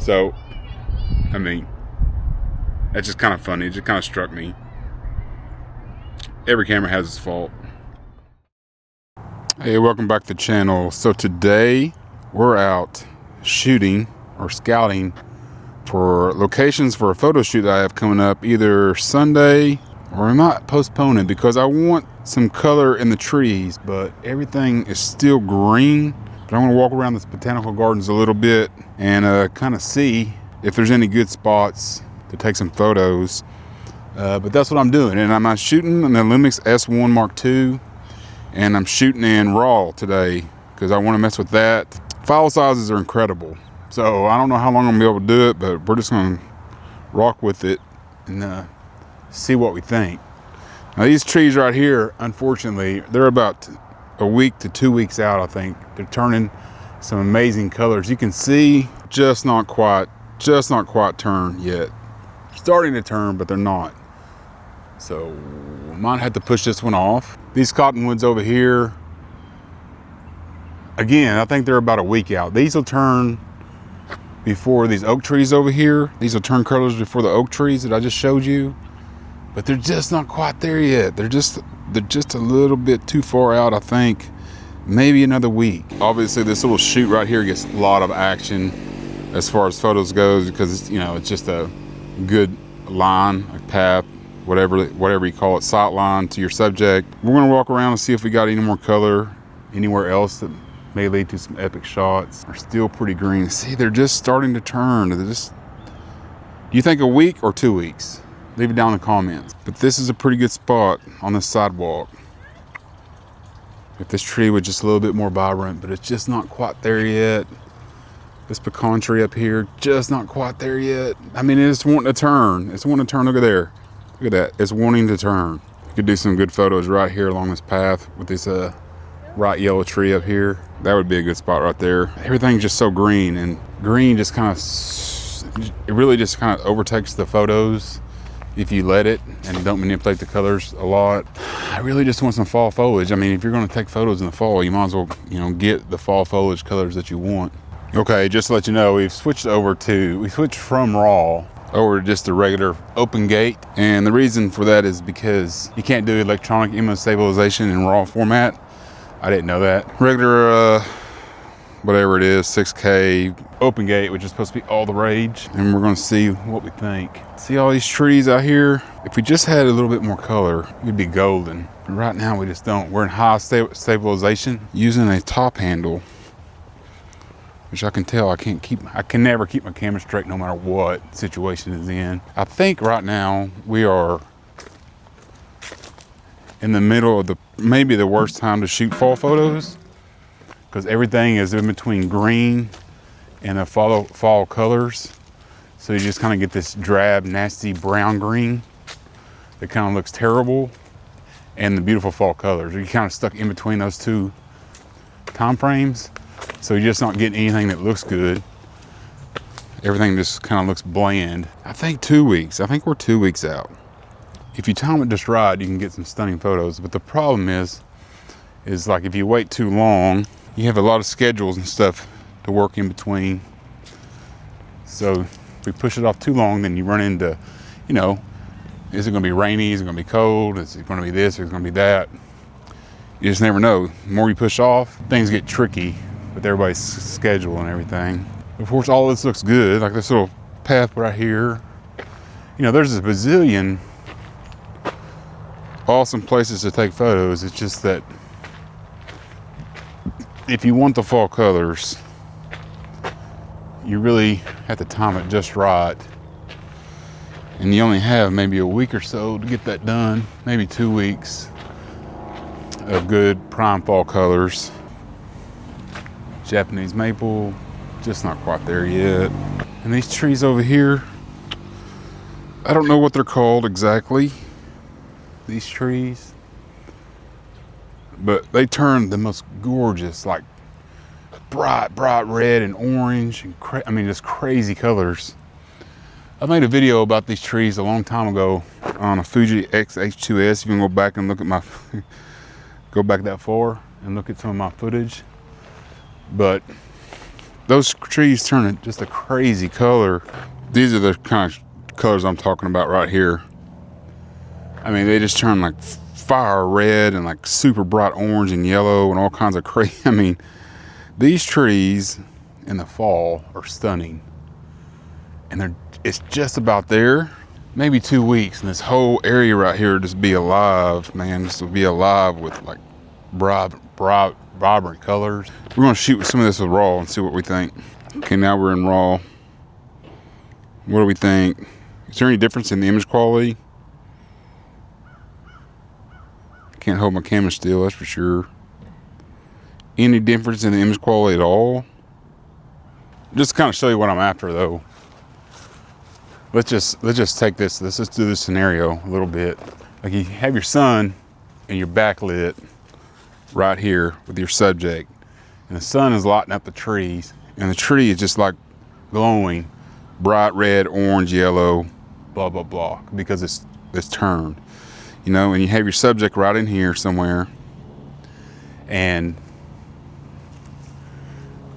So, I mean, that's just kind of funny. It just kind of struck me. Every camera has its fault. Hey, welcome back to the channel. So today we're out shooting or scouting for locations for a photo shoot that I have coming up either Sunday, or I might postpone it because I want some color in the trees, but everything is still green. But I'm gonna walk around this botanical gardens a little bit and kind of see if there's any good spots to take some photos. But that's what I'm doing, and I'm shooting in the LUMIX S1ll Mark II, and I'm shooting in RAW today because I want to mess with that. File sizes are incredible, so I don't know how long I'm gonna be able to do it, but we're just gonna rock with it and see what we think. Now these trees right here, unfortunately, they're about a week to 2 weeks out. I think they're turning some amazing colors. You can see just not quite turned yet. Starting to turn, but they're not. So might have to push this one off. These cottonwoods over here, again, I think they're about a week out. These will turn before these oak trees over here. These will turn colors before the oak trees that I just showed you, but they're just not quite there yet. They're just a little bit too far out, I think. Maybe another week. Obviously this little shoot right here gets a lot of action as far as photos goes, because it's just a good line, a path, whatever you call it, sight line to your subject. We're gonna walk around and see if we got any more color anywhere else that may lead to some epic shots. They're still pretty green. See, they're just starting to turn. Do you think a week or 2 weeks? Leave it down in the comments. But this is a pretty good spot on this sidewalk. If this tree was just a little bit more vibrant, but it's just not quite there yet. This pecan tree up here, just not quite there yet. I mean, it's wanting to turn. It's wanting to turn. Look at there. Look at that. It's wanting to turn. You could do some good photos right here along this path with this bright yellow tree up here. That would be a good spot right there. Everything's just so green, and green just kind of, it really just kind of overtakes the photos if you let it and don't manipulate the colors a lot. I really just want some fall foliage. I mean, if you're going to take photos in the fall, you might as well, get the fall foliage colors that you want. Okay, just to let you know, we switched from RAW over to just a regular open gate. And the reason for that is because you can't do electronic image stabilization in RAW format. I didn't know that. Regular, whatever it is, 6K open gate, which is supposed to be all the rage. And we're gonna see what we think. See all these trees out here? If we just had a little bit more color, we'd be golden. But right now we just don't. We're in high stabilization using a top handle, which I can tell I can never keep my camera straight no matter what situation is in. I think right now we are in the middle of maybe the worst time to shoot fall photos, because everything is in between green and the fall colors. So you just kind of get this drab, nasty brown green that kind of looks terrible, and the beautiful fall colors. You're kind of stuck in between those two time frames. So you're just not getting anything that looks good. Everything just kind of looks bland. I think 2 weeks. I think we're 2 weeks out. If you time it just right, you can get some stunning photos. But the problem is like if you wait too long, you have a lot of schedules and stuff to work in between. So if we push it off too long, then you run into, is it gonna be rainy? Is it gonna be cold? Is it gonna be this? Is it gonna be that? You just never know. The more you push off, things get tricky with everybody's schedule and everything. Of course, all this looks good, like this little path right here. There's a bazillion awesome places to take photos. It's just that if you want the fall colors, you really have to time it just right. And you only have maybe a week or so to get that done, maybe 2 weeks of good prime fall colors. Japanese maple, just not quite there yet. And these trees over here, I don't know what they're called exactly, these trees, but they turn the most gorgeous, like bright red and orange, and just crazy colors. I made a video about these trees a long time ago on a Fuji X-H2S. You can go back and look at go back that far and look at some of my footage. But those trees turn just a crazy color. These are the kind of colors I'm talking about right here. I mean, they just turn like fire red and like super bright orange and yellow and all kinds of crazy. I mean, these trees in the fall are stunning. And it's just about there. Maybe 2 weeks and this whole area right here will just be alive, man. This will be alive with like vibrant colors. We're gonna shoot with some of this with raw and see what we think. Okay, now we're in raw. What do we think? Is there any difference in the image quality? Can't hold my camera still, that's for sure. Any difference in the image quality at all? Just to kind of show you what I'm after though. Let's just take this. Let's just do this scenario a little bit. Like you have your sun and you're backlit right here with your subject, and the sun is lighting up the trees, and the tree is just like glowing bright red, orange, yellow, blah blah blah, because it's turned. You know, and you have your subject right in here somewhere, and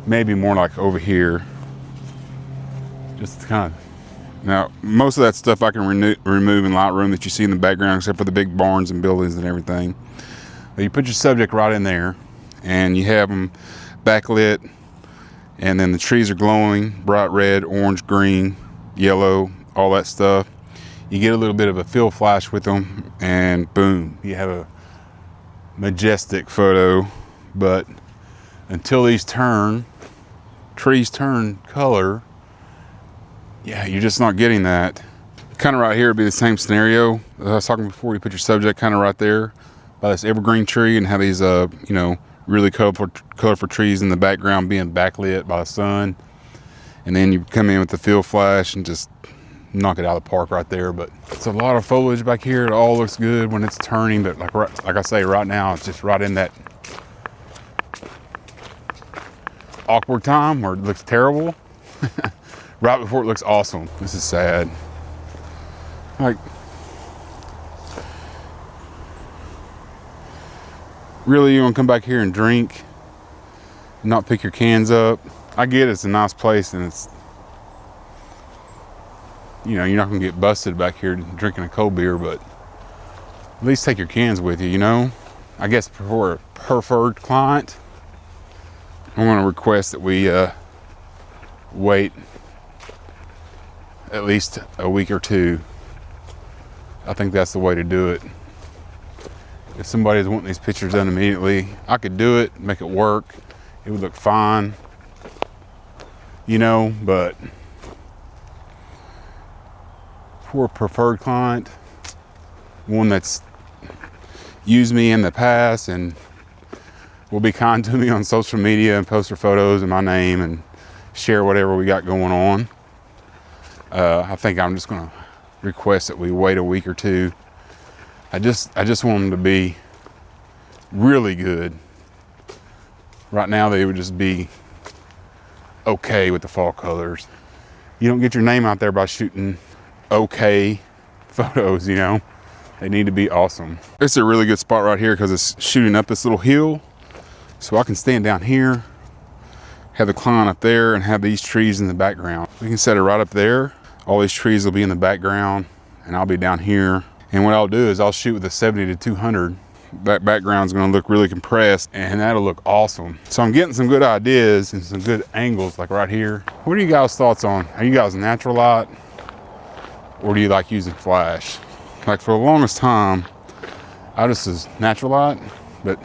maybe more like over here, just kind of. Now, most of that stuff I can remove in Lightroom that you see in the background, except for the big barns and buildings and everything. But you put your subject right in there, and you have them backlit, and then the trees are glowing bright red, orange, green, yellow, all that stuff. You get a little bit of a fill flash with them, and boom, you have a majestic photo. But until these trees turn color, yeah, you're just not getting that. Kind of right here would be the same scenario as I was talking before. You put your subject kind of right there by this evergreen tree, and have these, you know, really colorful trees in the background being backlit by the sun. And then you come in with the fill flash and just knock it out of the park right there. But it's a lot of foliage back here. It all looks good when it's turning, but like I say, right now it's just right in that awkward time where it looks terrible. Right before it looks awesome. This is sad. Like, really, you want to come back here and drink and not pick your cans up? I get it's a nice place, and it's, you know, you're not gonna get busted back here drinking a cold beer, but at least take your cans with you, you know? I guess for a preferred client, I want to request that we wait at least a week or two. I think that's the way to do it. If somebody's wanting these pictures done immediately, I could do it, make it work. It would look fine, you know, but for a preferred client, one that's used me in the past and will be kind to me on social media and post their photos in my name and share whatever we got going on, I think I'm just gonna request that we wait a week or two. I just want them to be really good. Right now they would just be okay with the fall colors. You don't get your name out there by shooting okay photos, you know. They need to be awesome. It's a really good spot right here because it's shooting up this little hill. So I can stand down here, have the client up there, and have these trees in the background. We can set it right up there. All these trees will be in the background, and I'll be down here. And what I'll do is I'll shoot with a 70 to 200. That background's gonna look really compressed, and that'll look awesome. So I'm getting some good ideas and some good angles, like right here. What are you guys' thoughts on? Are you guys natural light, or do you like using flash? Like for the longest time, I just was natural light, but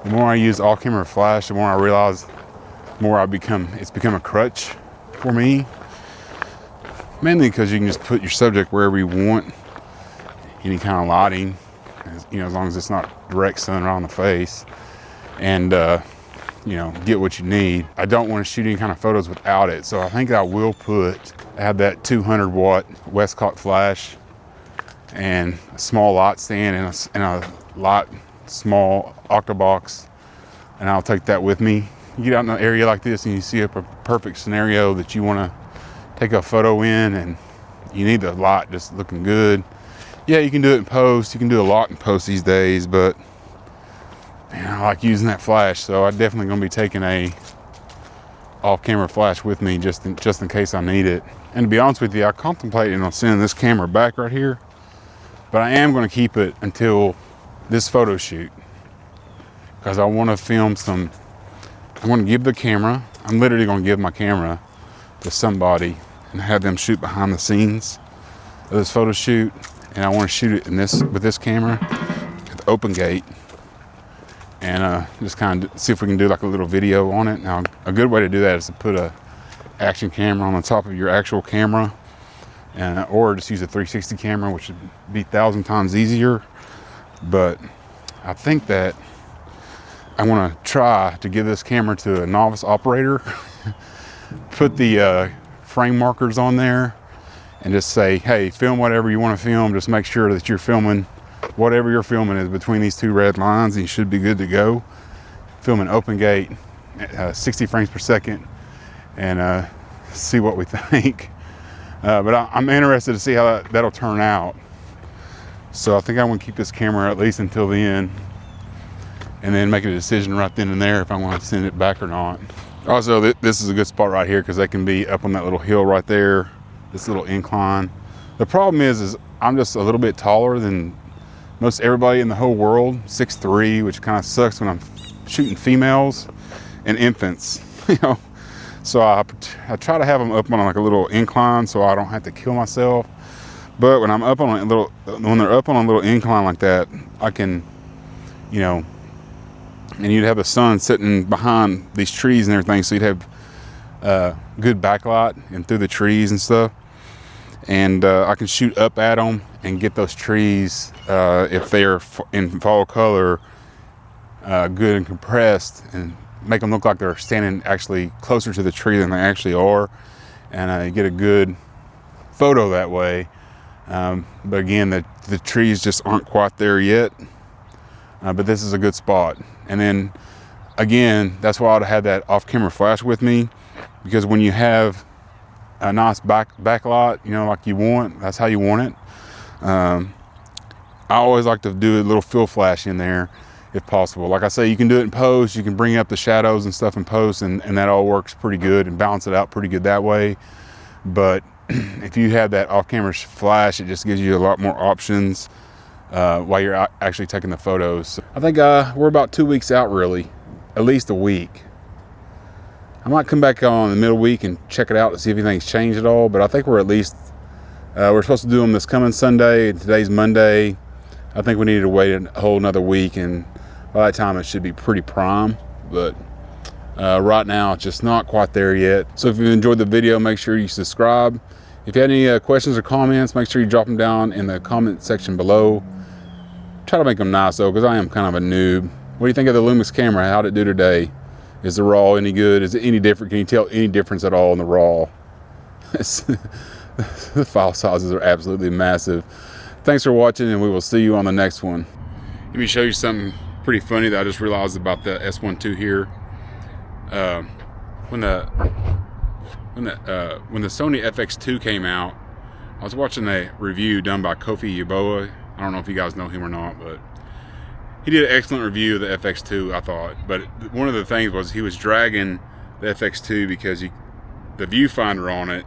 the more I use all camera flash, the more I realize, the more it's become a crutch for me. Mainly because you can just put your subject wherever you want, any kind of lighting, you know, as long as it's not direct sun right on the face, and you know, get what you need. I don't want to shoot any kind of photos without it, so I think I will have that 200 watt Westcott flash and a small light stand and a light small octobox, and I'll take that with me. You get out in an area like this and you see a perfect scenario that you want to take a photo in, and you need the light just looking good. Yeah, you can do it in post. You can do a lot in post these days, but man, I like using that flash, so I'm definitely gonna be taking a off-camera flash with me just in case I need it. And to be honest with you, I contemplated on sending this camera back right here, but I am going to keep it until this photo shoot, because I want to film some. I want to give the camera. I'm literally going to give my camera to somebody and have them shoot behind the scenes of this photo shoot. And I want to shoot it in with this camera at the open gate, and just kind of see if we can do like a little video on it. Now, a good way to do that is to put a action camera on the top of your actual camera, or just use a 360 camera, which would be 1,000 times easier. But I think that I want to try to give this camera to a novice operator, put the frame markers on there, and just say, hey, film whatever you want to film. Just make sure that you're filming whatever you're filming is between these two red lines, and you should be good to go. Film an open gate at 60 frames per second, and see what we think. But I'm interested to see how that'll turn out. So I think I want to keep this camera at least until the end, and then make a decision right then and there if I want to send it back or not. Also, this is a good spot right here because they can be up on that little hill right there, this little incline. The problem is I'm just a little bit taller than most everybody in the whole world, 6'3", which kind of sucks when I'm shooting females and infants, you know. So I try to have them up on like a little incline so I don't have to kill myself. But when I'm up on when they're up on a little incline like that, I can, you know, and you'd have the sun sitting behind these trees and everything, so you'd have good backlight and through the trees and stuff. And I can shoot up at them and get those trees, if they're in fall color, good and compressed, and make them look like they're standing actually closer to the tree than they actually are, and you get a good photo that way. But again, the trees just aren't quite there yet, but this is a good spot. And then again, that's why I'd have that off-camera flash with me, because when you have a nice backlight, you know, like you want, that's how you want it. I always like to do a little fill flash in there if possible. Like I say, you can do it in post, you can bring up the shadows and stuff in post, and that all works pretty good and balance it out pretty good that way. But if you have that off-camera flash, it just gives you a lot more options while you're actually taking the photos. So I think we're about 2 weeks out, really, at least a week. I might come back on the middle week and check it out to see if anything's changed at all, but I think we're at least, we're supposed to do them this coming Sunday, and today's Monday. I think we need to wait a whole another week, and by that time it should be pretty prime, but right now it's just not quite there yet. So if you enjoyed the video, make sure you subscribe. If you have any questions or comments, make sure you drop them down in the comment section below. Try to make them nice though, because I am kind of a noob. What do you think of the LUMIX camera? How'd it do today? Is the RAW any good? Is it any different? Can you tell any difference at all in the RAW? The file sizes are absolutely massive. Thanks for watching, and we will see you on the next one. Let me show you something pretty funny that I just realized about the S1ll here. When the Sony FX2 came out, I was watching a review done by Kofi Yaboa. I don't know if you guys know him or not, but he did an excellent review of the FX2, I thought. But one of the things was he was dragging the FX2 because the viewfinder on it,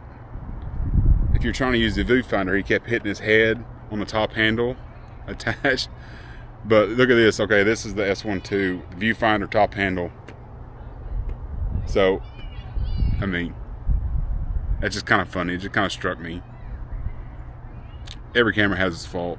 if you're trying to use the viewfinder, he kept hitting his head on the top handle attached. But look at this. Okay, this is the S1ll, viewfinder top handle. So, I mean, that's just kind of funny. It just kind of struck me. Every camera has its fault.